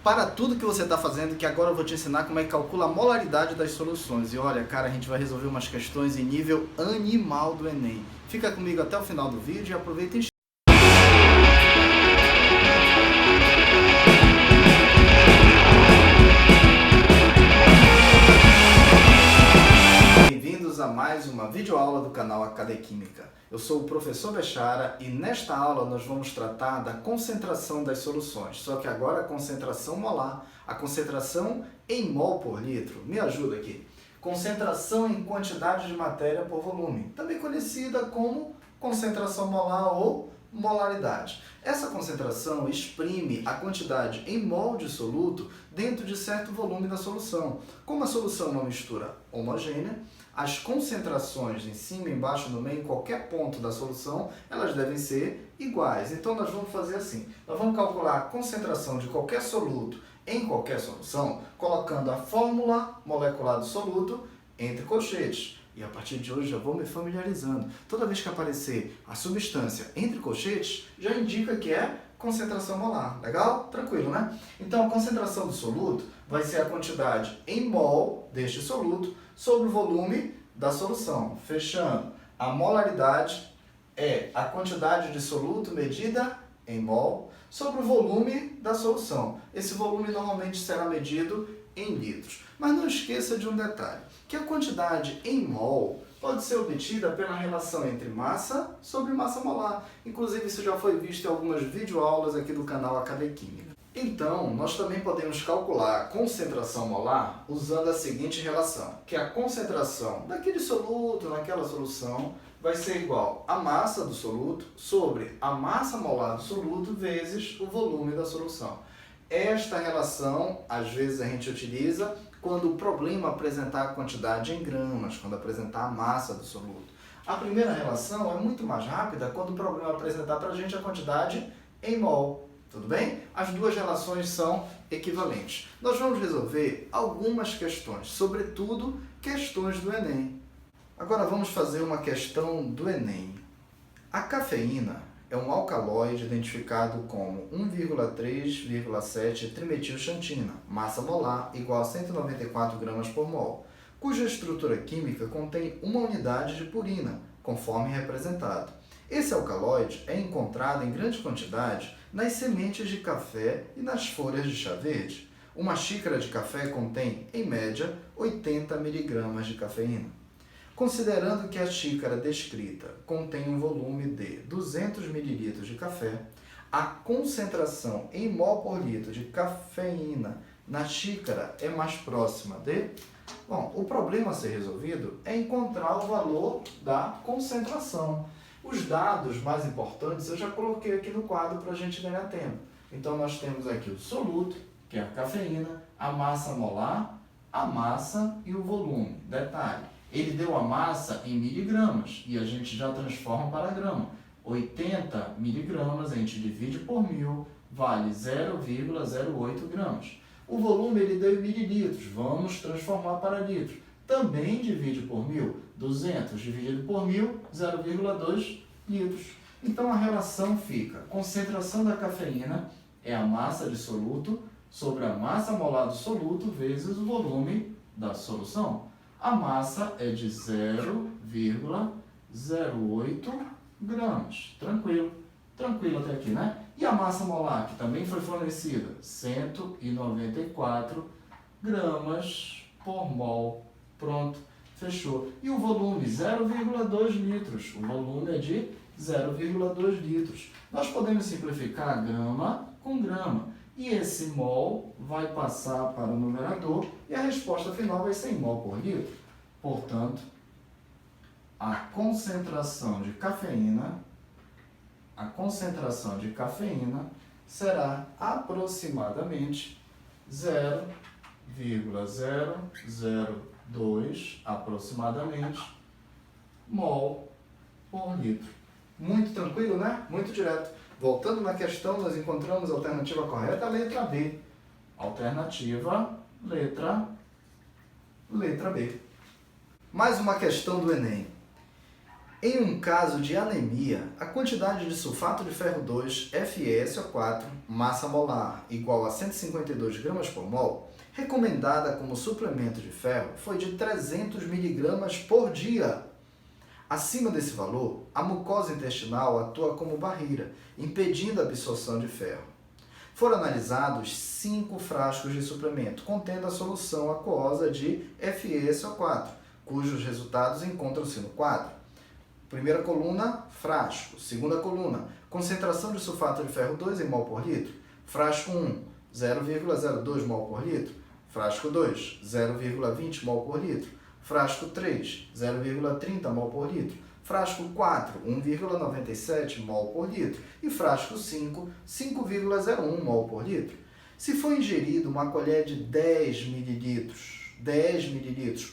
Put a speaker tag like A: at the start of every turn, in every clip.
A: Para tudo que você está fazendo, que agora eu vou te ensinar como é que calcula a molaridade das soluções. E olha, cara, a gente vai resolver umas questões em nível animal do Enem. Fica comigo até o final do vídeo e aproveita e bem-vindos a mais uma videoaula do canal Acadequímica. Eu sou o professor Bechara e nesta aula nós vamos tratar da concentração das soluções, só que agora a concentração molar, a concentração em mol por litro. Me ajuda aqui. Concentração em quantidade de matéria por volume, também conhecida como concentração molar ou molaridade. Essa concentração exprime a quantidade em mol de soluto dentro de certo volume da solução. Como a solução é uma mistura homogênea, as concentrações em cima, embaixo, no meio, em qualquer ponto da solução, elas devem ser iguais. Então nós vamos fazer assim, nós vamos calcular a concentração de qualquer soluto em qualquer solução, colocando a fórmula molecular do soluto entre colchetes. E a partir de hoje já vou me familiarizando. Toda vez que aparecer a substância entre colchetes, já indica que é concentração molar. Legal? Tranquilo, né? Então a concentração do soluto vai ser a quantidade em mol deste soluto sobre o volume da solução. Fechando, a molaridade é a quantidade de soluto medida em mol sobre o volume da solução. Esse volume normalmente será medido em litros. Mas não esqueça de um detalhe, que a quantidade em mol pode ser obtida pela relação entre massa sobre massa molar. Inclusive, isso já foi visto em algumas videoaulas aqui do canal Acadequímica. Então, nós também podemos calcular a concentração molar usando a seguinte relação, que a concentração daquele soluto naquela solução vai ser igual a massa do soluto sobre a massa molar do soluto vezes o volume da solução. Esta relação, às vezes, a gente utiliza quando o problema apresentar a quantidade em gramas, quando apresentar a massa do soluto. A primeira relação é muito mais rápida quando o problema apresentar para a gente a quantidade em mol. Tudo bem? As duas relações são equivalentes. Nós vamos resolver algumas questões, sobretudo questões do Enem. Agora vamos fazer uma questão do Enem. A cafeína é um alcaloide identificado como 1,3,7 trimetilxantina, massa molar igual a 194 gramas por mol, cuja estrutura química contém uma unidade de purina, conforme representado. Esse alcaloide é encontrado em grande quantidade nas sementes de café e nas folhas de chá verde. Uma xícara de café contém, em média, 80 mg de cafeína. Considerando que a xícara descrita contém um volume de 200 ml de café, a concentração em mol por litro de cafeína na xícara é mais próxima de... Bom, o problema a ser resolvido é encontrar o valor da concentração. Os dados mais importantes eu já coloquei aqui no quadro para a gente ganhar tempo. Então nós temos aqui o soluto, que é a cafeína, a massa molar, a massa e o volume. Detalhe, ele deu a massa em miligramas e a gente já transforma para grama. 80 miligramas a gente divide por 1000, vale 0,08 gramas. O volume ele deu em mililitros, vamos transformar para litros. Também divide por 1000, 200 dividido por 1000, 0,2 litros. Então a relação fica, concentração da cafeína é a massa de soluto sobre a massa molar do soluto vezes o volume da solução. A massa é de 0,08 gramas. Tranquilo. Tranquilo até aqui, né? E a massa molar, que também foi fornecida, 194 gramas por mol. Pronto, fechou. E o volume, 0,2 litros. O volume é de 0,2 litros. Nós podemos simplificar grama com grama. E esse mol vai passar para o numerador e a resposta final vai ser em mol por litro. Portanto, a concentração de cafeína será aproximadamente 0,002 aproximadamente mol por litro. Muito tranquilo, né? Muito direto. Voltando na questão, nós encontramos a alternativa correta, a letra B. Alternativa, letra B. Mais uma questão do Enem. Em um caso de anemia, a quantidade de sulfato de ferro 2, FeSO4, massa molar igual a 152 gramas por mol, recomendada como suplemento de ferro, foi de 300 miligramas por dia. Acima desse valor, a mucosa intestinal atua como barreira, impedindo a absorção de ferro. Foram analisados 5 frascos de suplemento, contendo a solução aquosa de FeSO4, cujos resultados encontram-se no quadro. Primeira coluna, frasco. Segunda coluna, concentração de sulfato de ferro 2 em mol por litro. Frasco 1, 0,02 mol por litro. Frasco 2, 0,20 mol por litro. Frasco 3, 0,30 mol por litro. Frasco 4, 1,97 mol por litro. E frasco 5, 5,01 mol por litro. Se for ingerido uma colher de 10 ml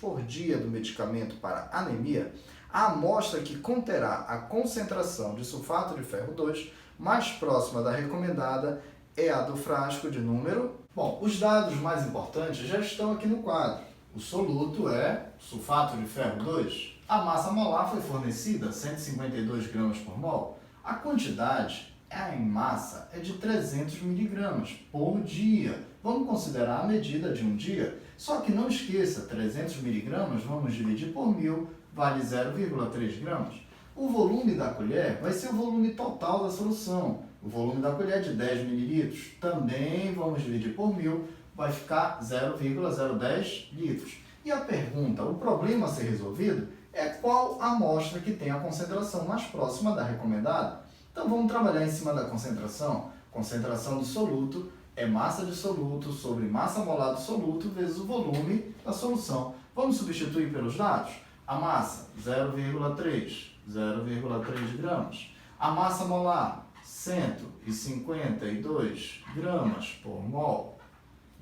A: por dia do medicamento para anemia, a amostra que conterá a concentração de sulfato de ferro 2 mais próxima da recomendada é a do frasco de número... Bom, os dados mais importantes já estão aqui no quadro. O soluto é sulfato de ferro 2. A massa molar foi fornecida, 152 gramas por mol. A quantidade em massa é de 300 miligramas por dia. Vamos considerar a medida de um dia. Só que não esqueça, 300 miligramas vamos dividir por 1000, vale 0,3 gramas. O volume da colher vai ser o volume total da solução. O volume da colher de 10 mililitros também vamos dividir por 1000, vai ficar 0,010 litros. E a pergunta, o problema a ser resolvido, é qual a amostra que tem a concentração mais próxima da recomendada. Então vamos trabalhar em cima da concentração. Concentração do soluto é massa de soluto sobre massa molar do soluto vezes o volume da solução. Vamos substituir pelos dados? A massa, 0,3 gramas. A massa molar, 152 gramas por mol,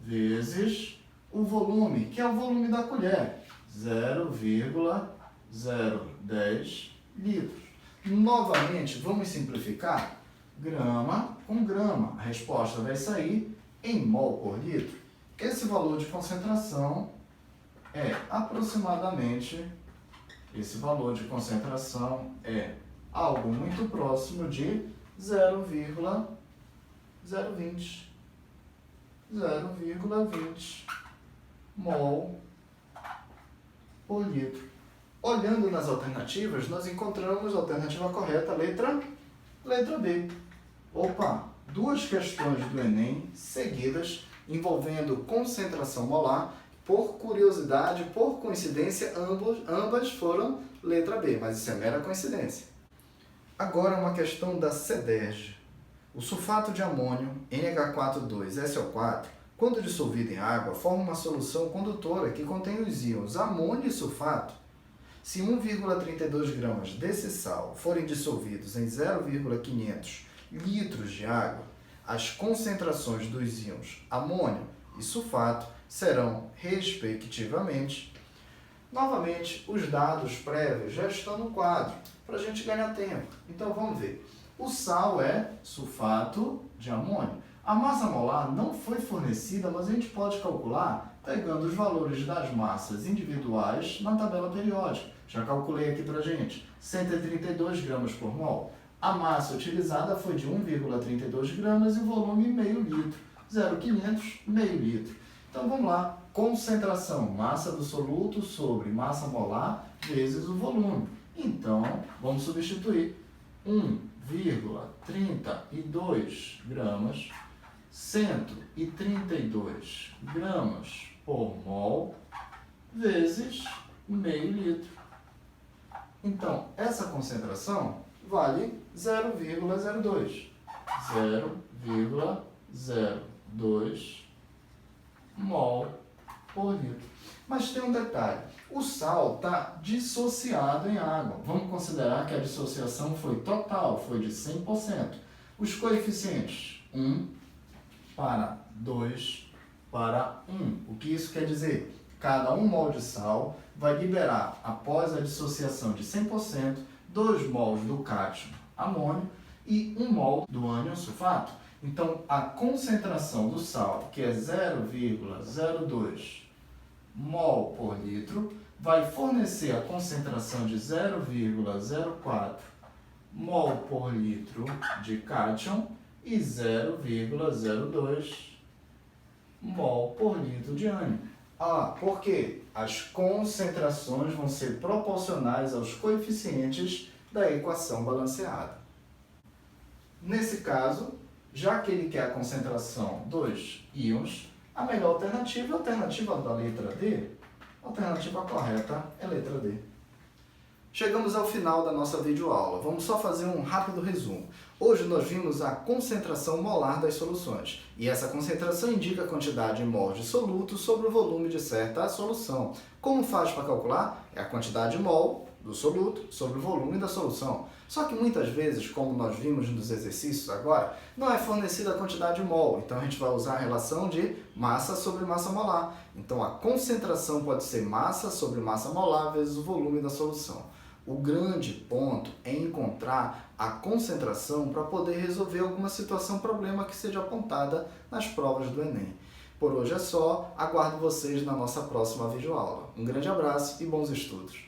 A: vezes o volume, que é o volume da colher, 0,010 litros. Novamente, vamos simplificar? Grama com grama. A resposta vai sair em mol por litro. Esse valor de concentração é aproximadamente... Esse valor de concentração é algo muito próximo de 0,020 mol por litro. Olhando nas alternativas, nós encontramos a alternativa correta, letra B. Opa, duas questões do Enem seguidas envolvendo concentração molar. Por curiosidade, por coincidência, ambas foram letra B, mas isso é mera coincidência. Agora uma questão da CEDERJ. O sulfato de amônio, NH42SO4, quando dissolvido em água, forma uma solução condutora que contém os íons amônio e sulfato. Se 1,32 gramas desse sal forem dissolvidos em 0,500 litros de água, as concentrações dos íons amônio e sulfato serão, respectivamente... Novamente, os dados prévios já estão no quadro, para a gente ganhar tempo. Então, vamos ver. O sal é sulfato de amônio. A massa molar não foi fornecida, mas a gente pode calcular pegando os valores das massas individuais na tabela periódica. Já calculei aqui para a gente. 132 gramas por mol. A massa utilizada foi de 1,32 gramas e o volume meio litro. 0,500, meio litro. Então, vamos lá. Concentração, massa do soluto sobre massa molar vezes o volume. Então, vamos substituir 1,32 gramas, 132 gramas por mol, vezes meio litro. Então, essa concentração vale 0,02. 0,02 mol por litro. Mas tem um detalhe, o sal está dissociado em água. Vamos considerar que a dissociação foi total, foi de 100%. Os coeficientes 1 para 2 para 1. O que isso quer dizer? Cada 1 mol de sal vai liberar, após a dissociação de 100%, 2 mols do cátion amônio e 1 mol do ânion sulfato. Então, a concentração do sal, que é 0,02 mol por litro, vai fornecer a concentração de 0,04 mol por litro de cátion e 0,02 mol por litro de ânion. Por quê? As concentrações vão ser proporcionais aos coeficientes da equação balanceada. Nesse caso, já que ele quer a concentração dos íons, a melhor alternativa é a alternativa da letra D. A alternativa correta é a letra D. Chegamos ao final da nossa videoaula. Vamos só fazer um rápido resumo. Hoje nós vimos a concentração molar das soluções. E essa concentração indica a quantidade em mol de soluto sobre o volume de certa solução. Como faz para calcular? É a quantidade mol do soluto sobre o volume da solução. Só que muitas vezes, como nós vimos nos exercícios agora, não é fornecida a quantidade mol. Então a gente vai usar a relação de massa sobre massa molar. Então a concentração pode ser massa sobre massa molar vezes o volume da solução. O grande ponto é encontrar a concentração para poder resolver alguma situação, problema que seja apontada nas provas do Enem. Por hoje é só, aguardo vocês na nossa próxima videoaula. Um grande abraço e bons estudos!